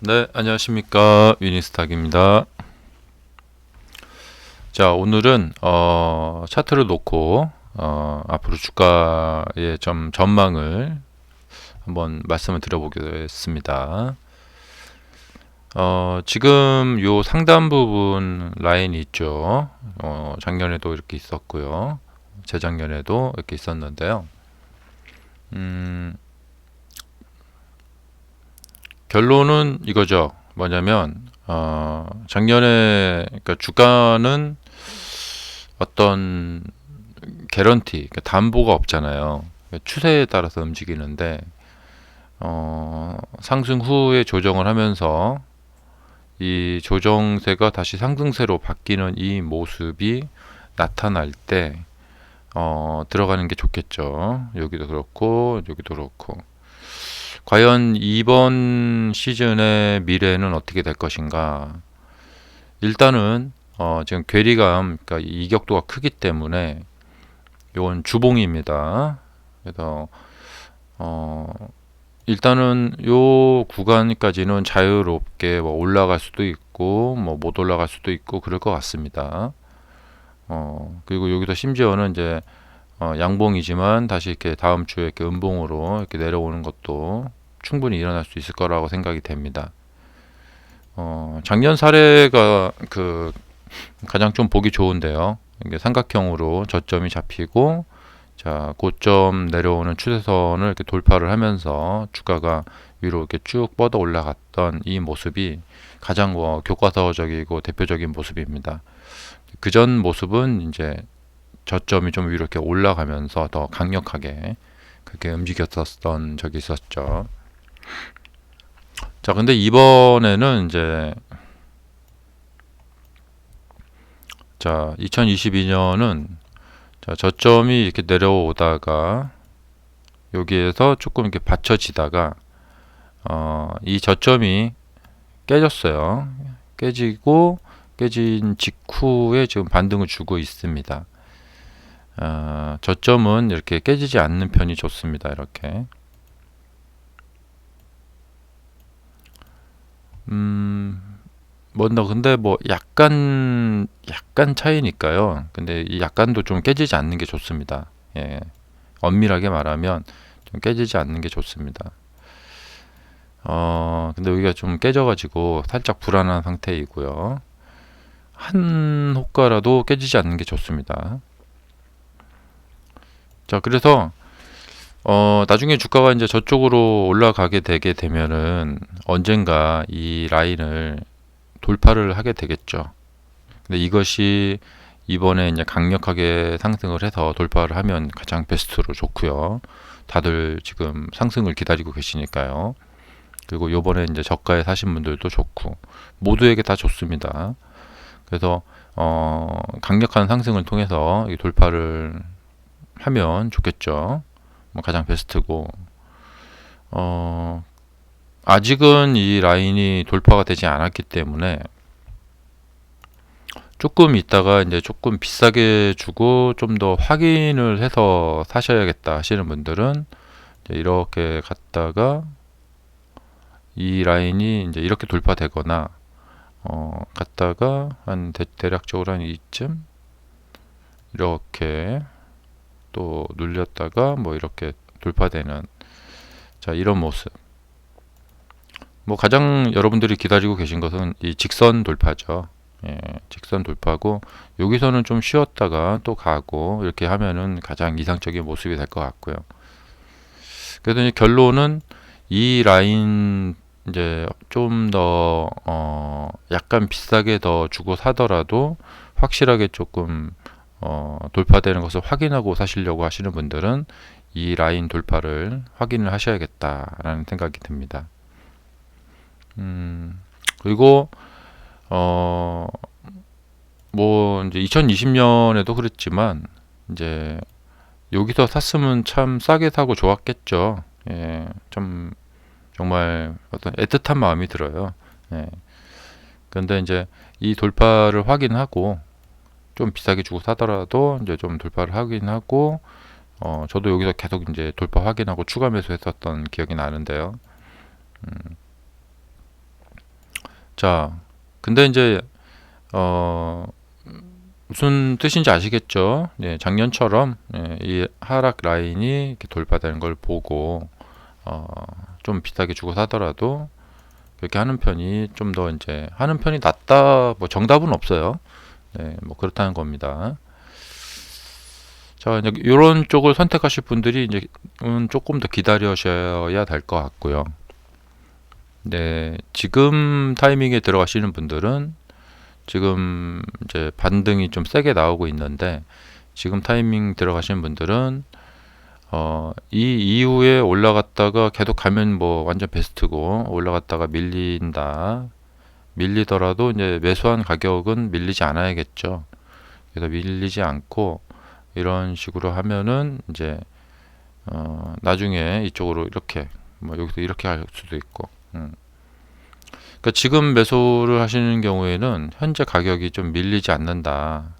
네, 안녕하십니까. 위니스탁입니다. 자, 오늘은 차트를 놓고 앞으로 주가의 좀 전망을 한번 말씀을 드려보겠습니다. 지금 요 상단 부분 라인이 있죠. 작년에도 이렇게 있었고요. 재작년에도 이렇게 있었는데요. 음, 결론은 이거죠. 뭐냐면 작년에 그러니까 주가는 어떤 개런티, 그러니까 담보가 없잖아요. 그러니까 추세에 따라서 움직이는데 상승 후에 조정을 하면서 이 조정세가 다시 상승세로 바뀌는 이 모습이 나타날 때 들어가는 게 좋겠죠. 여기도 그렇고 여기도 그렇고. 과연 이번 시즌의 미래는 어떻게 될 것인가? 일단은 지금 괴리감, 그러니까 이격도가 크기 때문에 이건 주봉입니다. 그래서 어, 일단은 요 구간까지는 자유롭게 뭐 올라갈 수도 있고 뭐 못 올라갈 수도 있고 그럴 것 같습니다. 그리고 여기서 심지어는 이제 양봉이지만 다시 이렇게 다음 주에 이렇게 음봉으로 이렇게 내려오는 것도 충분히 일어날 수 있을 거라고 생각이 됩니다. 작년 사례가 그 가장 좀 보기 좋은데요. 이게 삼각형으로 저점이 잡히고 자 고점 내려오는 추세선을 이렇게 돌파를 하면서 주가가 위로 이렇게 쭉 뻗어 올라갔던 이 모습이 가장 교과서적이고 대표적인 모습입니다. 그 전 모습은 이제 저점이 좀 위로 이렇게 올라가면서 더 강력하게 그렇게 움직였었던 적이 있었죠. 자, 근데 이번에는 이제 자 2022년은 자, 저점이 이렇게 내려오다가 여기에서 조금 이렇게 받쳐지다가 이 저점이 깨졌어요. 깨지고 깨진 직후에 지금 반등을 주고 있습니다. 저점은 이렇게 깨지지 않는 편이 좋습니다. 이렇게 뭔가 근데 뭐 약간 차이니까요. 근데 이 약간도 좀 깨지지 않는 게 좋습니다. 예. 엄밀하게 말하면 좀 깨지지 않는 게 좋습니다. 근데 여기가 좀 깨져가지고 살짝 불안한 상태이고요. 한 호가라도 깨지지 않는 게 좋습니다. 자, 그래서 나중에 주가가 이제 저쪽으로 올라가게 되게 되면은 언젠가 이 라인을 돌파를 하게 되겠죠. 근데 이것이 이번에 이제 강력하게 상승을 해서 돌파를 하면 가장 베스트로 좋고요. 다들 지금 상승을 기다리고 계시니까요. 그리고 요번에 이제 저가에 사신 분들도 좋고 모두에게 다 좋습니다. 그래서 강력한 상승을 통해서 이 돌파를 하면 좋겠죠. 뭐 가장 베스트고 아직은 이 라인이 돌파가 되지 않았기 때문에 조금 있다가 이제 조금 비싸게 주고 좀 더 확인을 해서 사셔야겠다 하시는 분들은 이렇게 갔다가 이 라인이 이제 이렇게 돌파되거나 갔다가 한 대략적으로 한 이쯤 이렇게 또 눌렸다가 뭐 이렇게 돌파되는 자 이런 모습. 뭐 가장 여러분들이 기다리고 계신 것은 이 직선 돌파죠. 예, 직선 돌파고 여기서는 좀 쉬었다가 또 가고 이렇게 하면은 가장 이상적인 모습이 될 것 같고요. 그래서 이제 결론은 이 라인 이제 좀 더 약간 비싸게 더 주고 사더라도 확실하게 조금 돌파되는 것을 확인하고 사시려고 하시는 분들은 이 라인 돌파를 확인을 하셔야겠다라는 생각이 듭니다. 그리고 어, 뭐 이제 2020년에도 그랬지만 이제 여기서 샀으면 참 싸게 사고 좋았겠죠. 예, 좀 정말 어떤 애틋한 마음이 들어요. 예. 그런데 이제 이 돌파를 확인하고 좀 비싸게 주고 사더라도 이제 좀 돌파를 확인하고 저도 여기서 계속 이제 돌파 확인하고 추가 매수했었던 기억이 나는데요. 자, 근데 이제 무슨 뜻인지 아시겠죠? 예, 작년처럼 이 하락 라인이 이렇게 돌파되는 걸 보고 어, 좀 비싸게 주고 사더라도 그렇게 하는 편이 좀 더 이제 하는 편이 낫다. 뭐 정답은 없어요. 네, 뭐 그렇다는 겁니다. 자, 이제 이런 쪽을 선택하실 분들이 이제 조금 더 기다리셔야 될 것 같고요. 네, 지금 타이밍에 들어가시는 분들은 지금 이제 반등이 좀 세게 나오고 있는데 지금 타이밍 들어가시는 분들은 이 이후에 올라갔다가 계속 가면 뭐 완전 베스트고 올라갔다가 밀리더라도 이제 매수한 가격은 밀리지 않아야겠죠. 그래서 밀리지 않고 이런 식으로 하면은 이제 나중에 이쪽으로 이렇게 뭐 여기서 이렇게 할 수도 있고 그러니까 지금 매수를 하시는 경우에는 현재 가격이 좀 밀리지 않는다.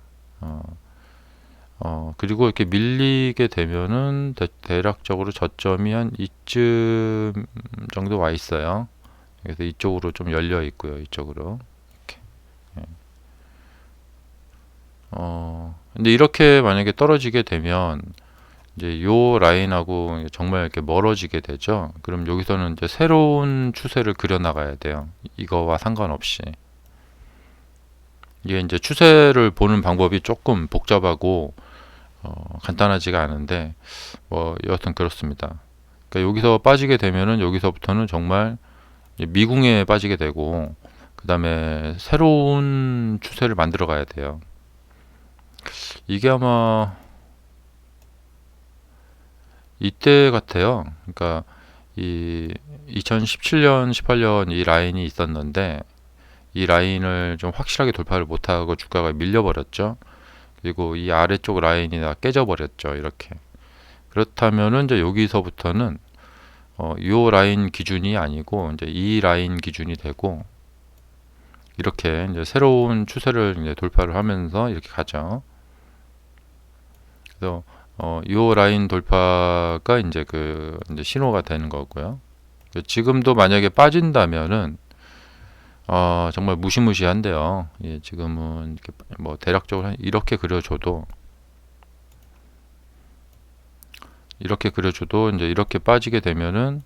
그리고 이렇게 밀리게 되면은 대략적으로 저점이 한 이쯤 정도 와 있어요. 그래서 이쪽으로 좀 열려 있고요. 이쪽으로. 이렇게. 예. 근데 이렇게 만약에 떨어지게 되면 이제 요 라인하고 정말 이렇게 멀어지게 되죠. 그럼 여기서는 이제 새로운 추세를 그려 나가야 돼요. 이거와 상관없이. 이게 이제 추세를 보는 방법이 조금 복잡하고 간단하지가 않은데 뭐 여하튼 그렇습니다. 그러니까 여기서 빠지게 되면은 여기서부터는 정말 미궁에 빠지게 되고 그 다음에 새로운 추세를 만들어 가야 돼요. 이게 아마 이때 같아요. 그러니까 이 2017년, 18년 이 라인이 있었는데 이 라인을 좀 확실하게 돌파를 못하고 주가가 밀려버렸죠. 그리고 이 아래쪽 라인이 다 깨져버렸죠. 이렇게. 그렇다면은 이제 여기서부터는 요 라인 기준이 아니고 이제 이 라인 기준이 되고 이렇게 이제 새로운 추세를 이제 돌파를 하면서 이렇게 가죠. 그래서 요 라인 돌파가 이제 이제 신호가 되는 거고요. 지금도 만약에 빠진다면은 정말 무시무시한데요. 예, 지금은 이렇게 뭐 대략적으로 이렇게 그려줘도 이제 이렇게 빠지게 되면은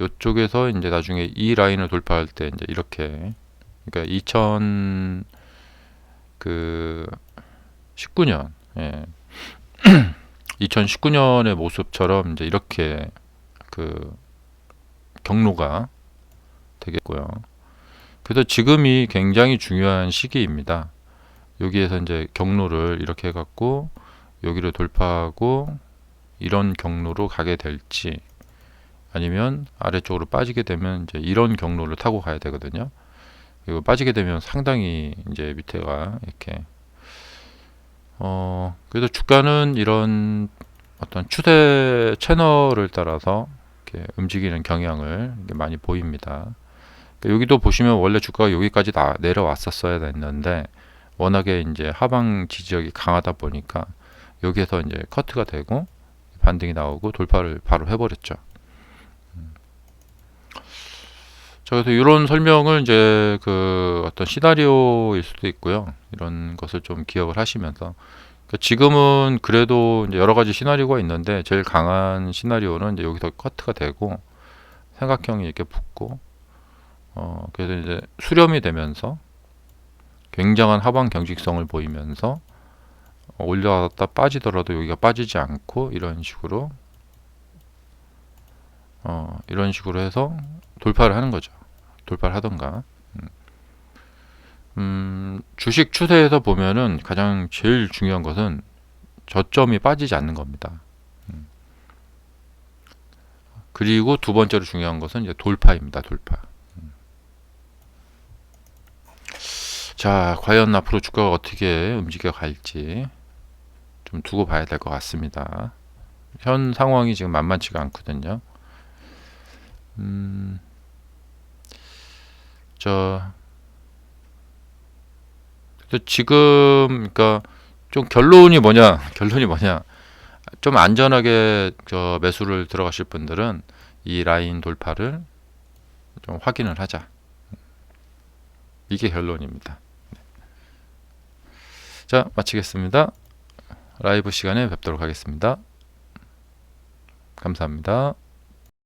이쪽에서 이제 나중에 이 라인을 돌파할 때 이제 이렇게 그러니까 2019년 예. 2019년의 모습처럼 이제 이렇게 그 경로가 되겠고요. 그래서 지금이 굉장히 중요한 시기입니다. 여기에서 이제 경로를 이렇게 해갖고 여기를 돌파하고 이런 경로로 가게 될지 아니면 아래쪽으로 빠지게 되면 이제 이런 경로를 타고 가야 되거든요. 그리고 빠지게 되면 상당히 이제 밑에가 이렇게 그래서 주가는 이런 어떤 추세 채널을 따라서 이렇게 움직이는 경향을 많이 보입니다. 그러니까 여기도 보시면 원래 주가가 여기까지 내려왔었어야 됐는데 워낙에 이제 하방 지지력이 강하다 보니까 여기에서 이제 커트가 되고 반등이 나오고 돌파를 바로 해버렸죠. 자, 그래서 이런 설명을 이제 어떤 시나리오일 수도 있고요. 이런 것을 좀 기억을 하시면서 그러니까 지금은 그래도 이제 여러 가지 시나리오가 있는데 제일 강한 시나리오는 이제 여기서 커트가 되고 삼각형이 이렇게 붙고 그래서 이제 수렴이 되면서 굉장한 하방 경직성을 보이면서 올려갔다 빠지더라도 여기가 빠지지 않고 이런 식으로 해서 돌파를 하는 거죠. 돌파를 하던가. 주식 추세에서 보면은 가장 제일 중요한 것은 저점이 빠지지 않는 겁니다. 그리고 두 번째로 중요한 것은 이제 돌파입니다. 돌파. 자, 과연 앞으로 주가가 어떻게 움직여 갈지 좀 두고 봐야 될 것 같습니다. 현 상황이 지금 만만치가 않거든요. 지금 그러니까 좀 결론이 뭐냐? 좀 안전하게 매수를 들어가실 분들은 이 라인 돌파를 좀 확인을 하자. 이게 결론입니다. 자, 마치겠습니다. 라이브 시간에 뵙도록 하겠습니다. 감사합니다.